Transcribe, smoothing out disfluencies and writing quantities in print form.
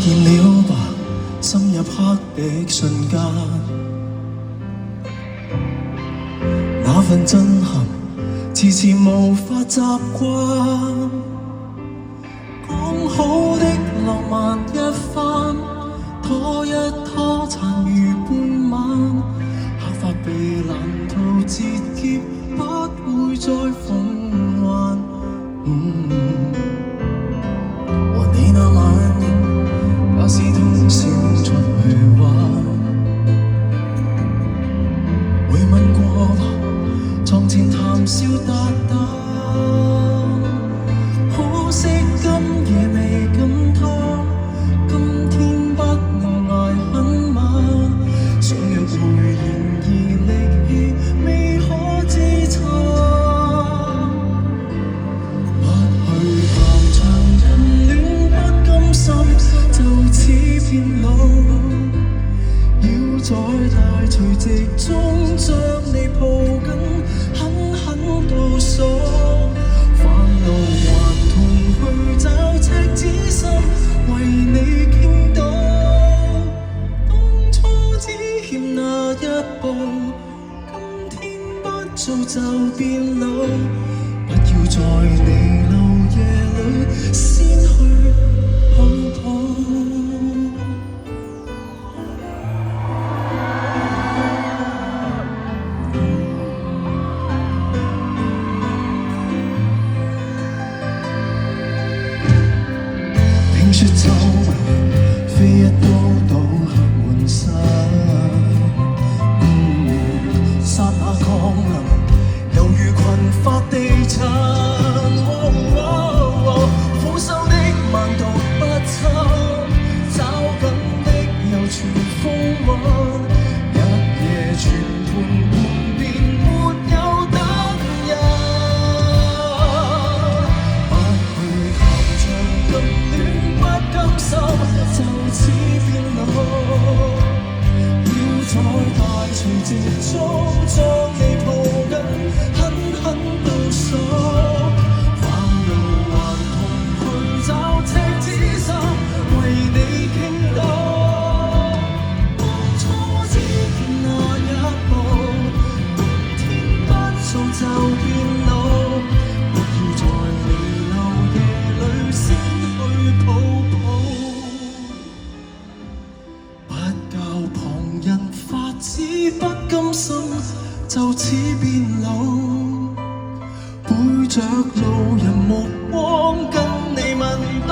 見了吧，深入黑的瞬間，那份震撼遲遲無法習慣。講好的浪漫一番，拖一拖殘餘半晚，黑髮被難逃折劫，不會再逢還。和你那晚假使通宵出去玩，回吻過床前談笑達旦，可惜今夜未敢貪，今天不能捱很晚，想約會然而力氣未可支撐，不去談長人戀不甘心，就此變老，要在大除夕中將你抱緊，狠狠倒數，煩惱還同去找赤子心，為你傾倒。當初只欠那一步，今天不做就變老，不要在彌留夜裏先去抱抱。聽說皺眉非一刀倒下滿身，剎那降臨猶如群發地塵，苦修的慢讀不親，找緊的又全風韻，一夜全盤換變沒有等人，不去談長更戀不甘心，就此變老，要在大除夕中將你抱緊，狠狠倒數，煩惱還同去找赤子心，為你傾倒。當初只欠那一步，今天不做就變老，不要在彌留夜裏先去抱抱，不教旁人發指不甘心，就此變老，背着路人目光跟你問到。